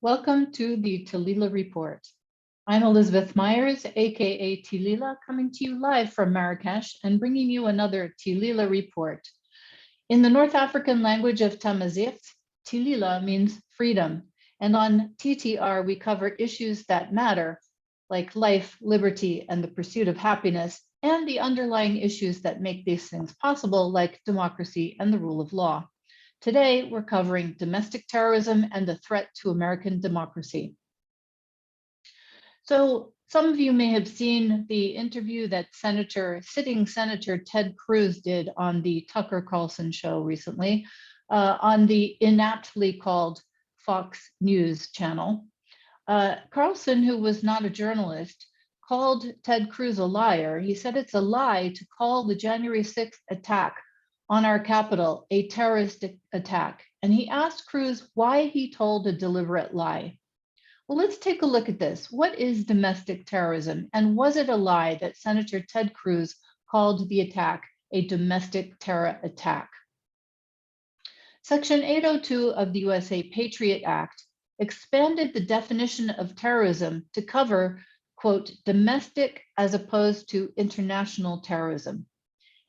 Welcome to the Tilila Report. I'm Elisabeth Myers, aka Tilila, coming to you live from Marrakech and bringing you another Tilila Report. In the North African language of Tamazight, Tilila means freedom, and on TTR we cover issues that matter, like life, liberty, and the pursuit of happiness, and the underlying issues that make these things possible, like democracy and the rule of law. Today, we're covering domestic terrorism and the threat to American democracy. So some of you may have seen the interview that sitting Senator Ted Cruz did on the Tucker Carlson show recently on the inaptly called Fox News channel. Carlson, who was not a journalist, called Ted Cruz a liar. He said it's a lie to call the January 6th attack on our capital a terrorist attack. And he asked Cruz why he told a deliberate lie. Well, let's take a look at this. What is domestic terrorism? And was it a lie that Senator Ted Cruz called the attack a domestic terror attack? Section 802 of the USA Patriot Act expanded the definition of terrorism to cover, quote, domestic as opposed to international terrorism.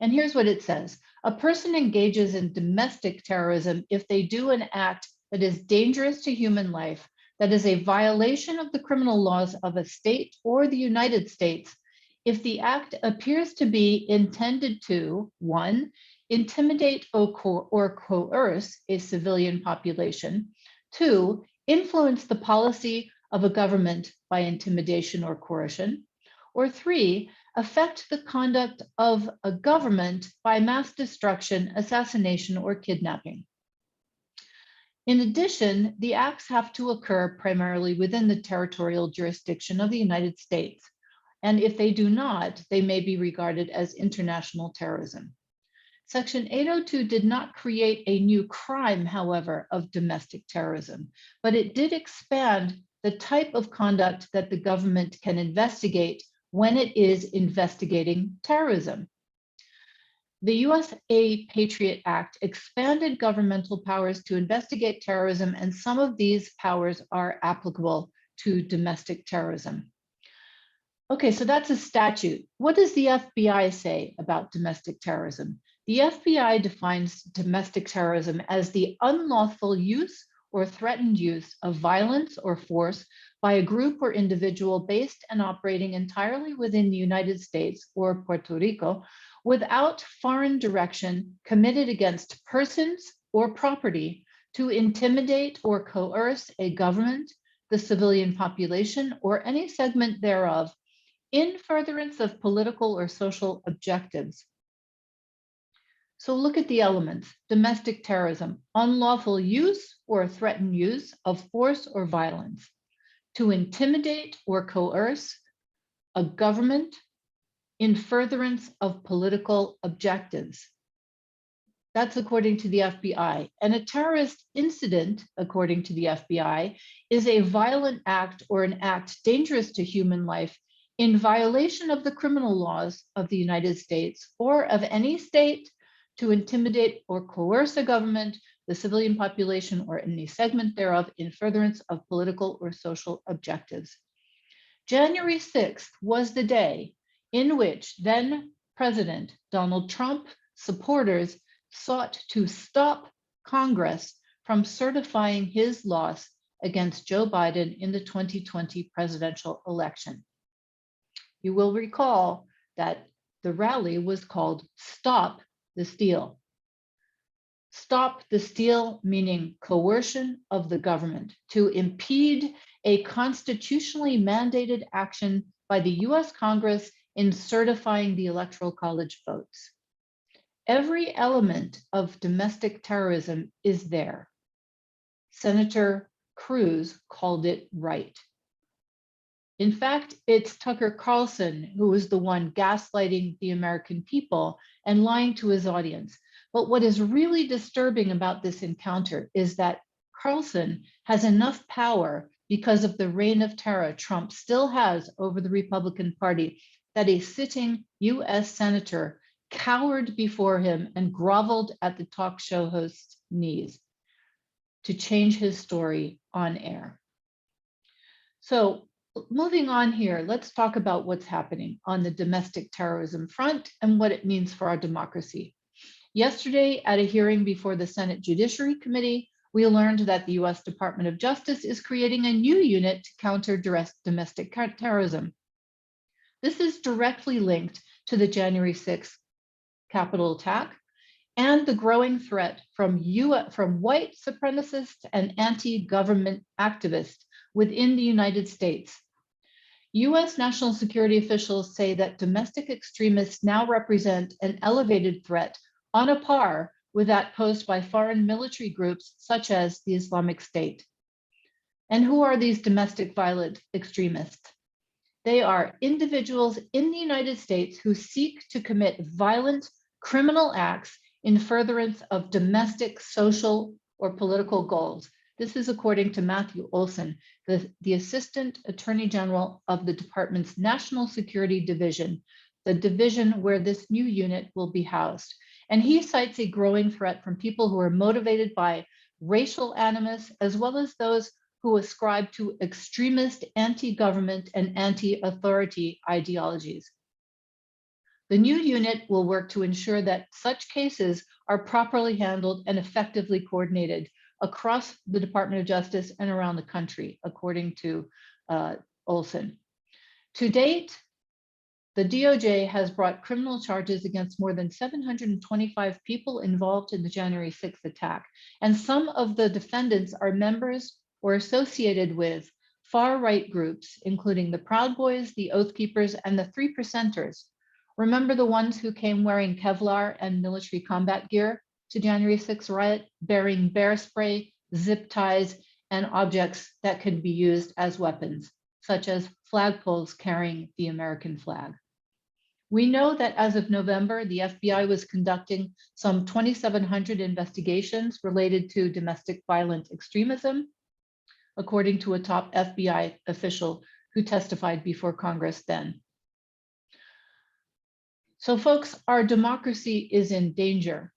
And here's what it says. A person engages in domestic terrorism if they do an act that is dangerous to human life, that is a violation of the criminal laws of a state or the United States, if the act appears to be intended to, 1, intimidate or coerce a civilian population, 2, influence the policy of a government by intimidation or coercion, or 3, affect the conduct of a government by mass destruction, assassination, or kidnapping. In addition, the acts have to occur primarily within the territorial jurisdiction of the United States. And if they do not, they may be regarded as international terrorism. Section 802 did not create a new crime, however, of domestic terrorism, but it did expand the type of conduct that the government can investigate when it is investigating terrorism. The USA Patriot Act expanded governmental powers to investigate terrorism, and some of these powers are applicable to domestic terrorism. Okay, so that's a statute. What does the FBI say about domestic terrorism? The FBI defines domestic terrorism as the unlawful use or threatened use of violence or force by a group or individual based and operating entirely within the United States or Puerto Rico without foreign direction committed against persons or property to intimidate or coerce a government, the civilian population, or any segment thereof in furtherance of political or social objectives. So look at the elements. Domestic terrorism, unlawful use or threatened use of force or violence to intimidate or coerce a government in furtherance of political objectives. That's according to the FBI. And a terrorist incident, according to the FBI, is a violent act or an act dangerous to human life in violation of the criminal laws of the United States or of any state to intimidate or coerce a government, the civilian population, or any segment thereof in furtherance of political or social objectives. January 6th was the day in which then President Donald Trump supporters sought to stop Congress from certifying his loss against Joe Biden in the 2020 presidential election. You will recall that the rally was called Stop the Steal. Stop the steal, meaning coercion of the government to impede a constitutionally mandated action by the US Congress in certifying the Electoral College votes. Every element of domestic terrorism is there. Senator Cruz called it right. In fact, it's Tucker Carlson who was the one gaslighting the American people and lying to his audience. But what is really disturbing about this encounter is that Carlson has enough power because of the reign of terror Trump still has over the Republican Party that a sitting US senator cowered before him and groveled at the talk show host's knees to change his story on air. So moving on here, let's talk about what's happening on the domestic terrorism front and what it means for our democracy. Yesterday, at a hearing before the Senate Judiciary Committee, we learned that the US Department of Justice is creating a new unit to counter domestic terrorism. This is directly linked to the January 6th Capitol attack and the growing threat from white supremacists and anti-government activists within the United States. US national security officials say that domestic extremists now represent an elevated threat on a par with that posed by foreign military groups such as the Islamic State. And who are these domestic violent extremists? They are individuals in the United States who seek to commit violent criminal acts in furtherance of domestic, social, or political goals. This is according to Matthew Olson, the Assistant Attorney General of the Department's National Security Division, the division where this new unit will be housed. And he cites a growing threat from people who are motivated by racial animus, as well as those who ascribe to extremist anti-government and anti-authority ideologies. The new unit will work to ensure that such cases are properly handled and effectively coordinated across the Department of Justice and around the country, according to Olson. To date, the DOJ has brought criminal charges against more than 725 people involved in the January 6th attack, and some of the defendants are members or associated with far-right groups, including the Proud Boys, the Oath Keepers, and the 3 Percenters. Remember the ones who came wearing Kevlar and military combat gear to January 6th riot, bearing bear spray, zip ties, and objects that could be used as weapons, such as flagpoles carrying the American flag. We know that as of November, the FBI was conducting some 2,700 investigations related to domestic violent extremism, according to a top FBI official who testified before Congress then. So folks, our democracy is in danger.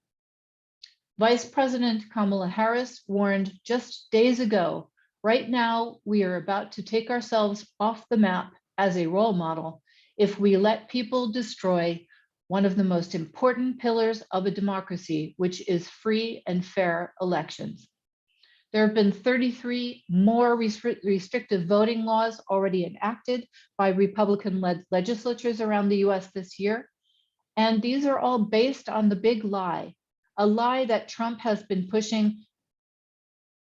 Vice President Kamala Harris warned just days ago, right now we are about to take ourselves off the map as a role model if we let people destroy one of the most important pillars of a democracy, which is free and fair elections. There have been 33 more restrictive voting laws already enacted by Republican-led legislatures around the US this year. And these are all based on the big lie, a lie that Trump has been pushing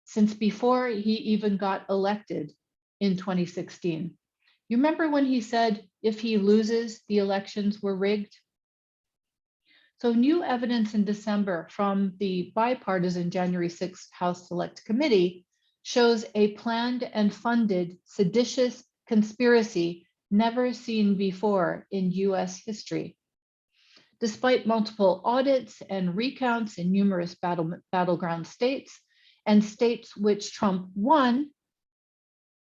since before he even got elected in 2016. You remember when he said, if he loses, the elections were rigged? So new evidence in December from the bipartisan January 6th House Select Committee shows a planned and funded seditious conspiracy never seen before in US history. Despite multiple audits and recounts in numerous battleground states and states which Trump won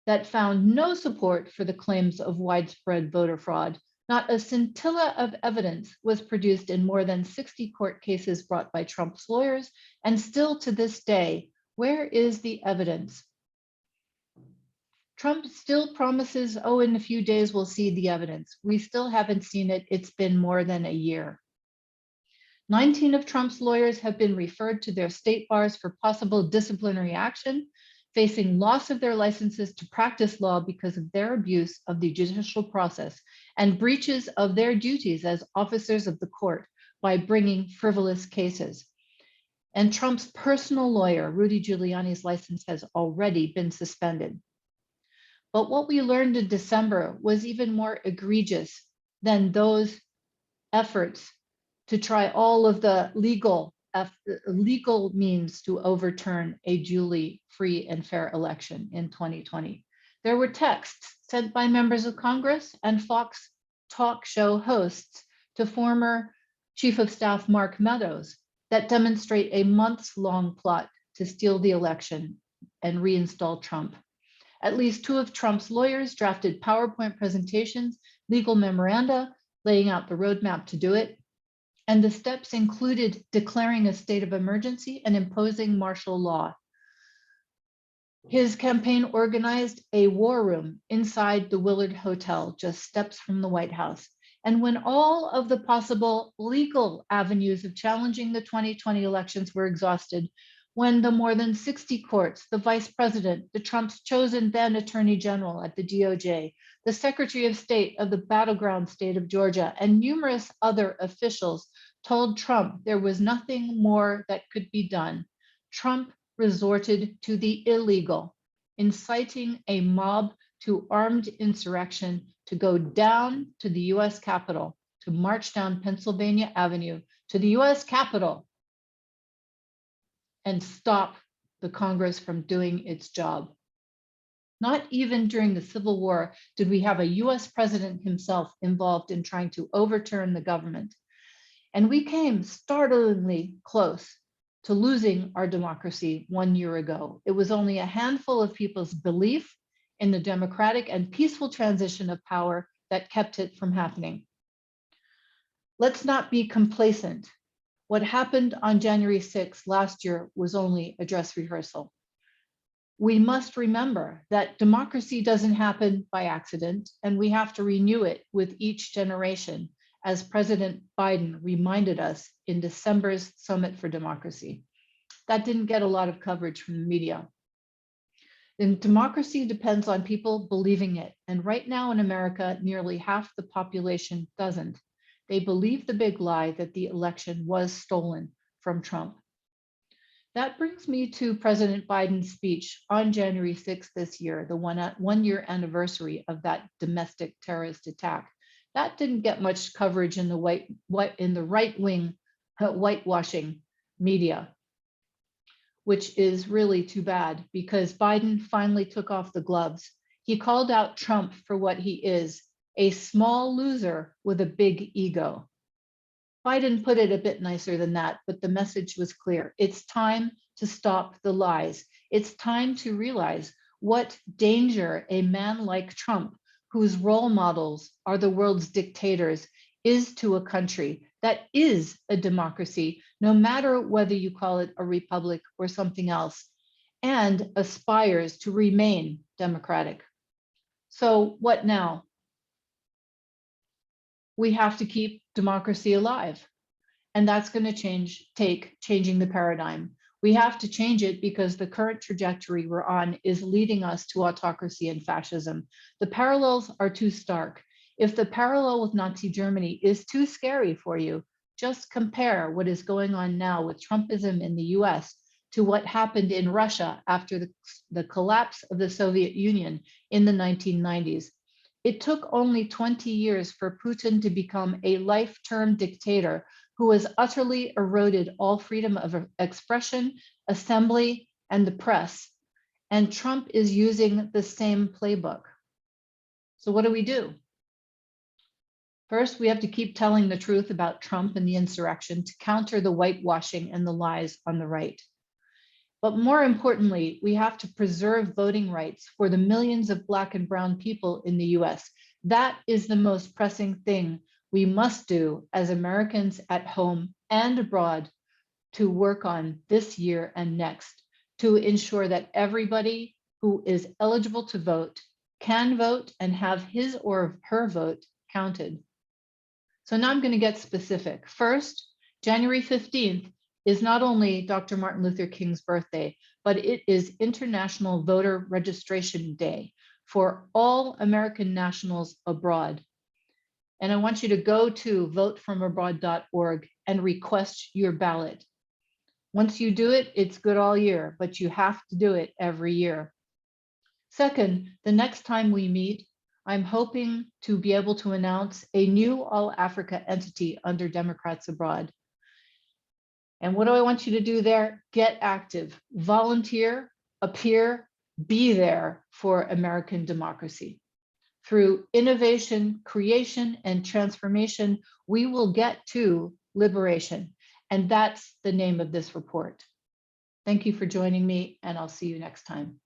that found no support for the claims of widespread voter fraud, not a scintilla of evidence was produced in more than 60 court cases brought by Trump's lawyers, and still to this day, where is the evidence? Trump still promises, oh, in a few days we'll see the evidence. We still haven't seen it. It's been more than a year. 19 of Trump's lawyers have been referred to their state bars for possible disciplinary action, facing loss of their licenses to practice law because of their abuse of the judicial process and breaches of their duties as officers of the court by bringing frivolous cases. And Trump's personal lawyer, Rudy Giuliani's license has already been suspended. But what we learned in December was even more egregious than those efforts to try all of the legal means to overturn a duly free and fair election in 2020. There were texts sent by members of Congress and Fox talk show hosts to former Chief of Staff Mark Meadows that demonstrate a months-long plot to steal the election and reinstall Trump. At least 2 of Trump's lawyers drafted PowerPoint presentations, legal memoranda, laying out the roadmap to do it. And the steps included declaring a state of emergency and imposing martial law. His campaign organized a war room inside the Willard Hotel, just steps from the White House. And when all of the possible legal avenues of challenging the 2020 elections were exhausted, when the more than 60 courts, the vice president, the Trump's chosen then attorney general at the DOJ, the secretary of state of the battleground state of Georgia, and numerous other officials told Trump there was nothing more that could be done, Trump resorted to the illegal, inciting a mob to armed insurrection to go down to the US Capitol, to march down Pennsylvania Avenue to the US Capitol and stop the Congress from doing its job. Not even during the Civil War did we have a US president himself involved in trying to overturn the government. And we came startlingly close to losing our democracy 1 year ago. It was only a handful of people's belief in the democratic and peaceful transition of power that kept it from happening. Let's not be complacent. What happened on January 6th last year was only a dress rehearsal. We must remember that democracy doesn't happen by accident, and we have to renew it with each generation, as President Biden reminded us in December's Summit for Democracy. That didn't get a lot of coverage from the media. And democracy depends on people believing it. And right now in America, nearly half the population doesn't. They believe the big lie that the election was stolen from Trump. That brings me to President Biden's speech on January 6th this year, the 1 year anniversary of that domestic terrorist attack. That didn't get much coverage in the right-wing whitewashing media, which is really too bad because Biden finally took off the gloves. He called out Trump for what he is, a small loser with a big ego. Biden put it a bit nicer than that, but the message was clear. It's time to stop the lies. It's time to realize what danger a man like Trump, whose role models are the world's dictators, is to a country that is a democracy, no matter whether you call it a republic or something else, and aspires to remain democratic. So what now? We have to keep democracy alive. And that's going to take changing the paradigm. We have to change it because the current trajectory we're on is leading us to autocracy and fascism. The parallels are too stark. If the parallel with Nazi Germany is too scary for you, just compare what is going on now with Trumpism in the US to what happened in Russia after the collapse of the Soviet Union in the 1990s. It took only 20 years for Putin to become a life-term dictator who has utterly eroded all freedom of expression, assembly, and the press. And Trump is using the same playbook. So what do? First, we have to keep telling the truth about Trump and the insurrection to counter the whitewashing and the lies on the right. But more importantly, we have to preserve voting rights for the millions of Black and brown people in the US. That is the most pressing thing we must do as Americans at home and abroad to work on this year and next to ensure that everybody who is eligible to vote can vote and have his or her vote counted. So now I'm going to get specific. First, January 15th is not only Dr. Martin Luther King's birthday, but it is International Voter Registration Day for all American nationals abroad. And I want you to go to votefromabroad.org and request your ballot. Once you do it, it's good all year, but you have to do it every year. Second, the next time we meet, I'm hoping to be able to announce a new All-Africa entity under Democrats Abroad. And what do I want you to do there? Get active, volunteer, appear, be there for American democracy. Through innovation, creation, and transformation, we will get to liberation. And that's the name of this report. Thank you for joining me, and I'll see you next time.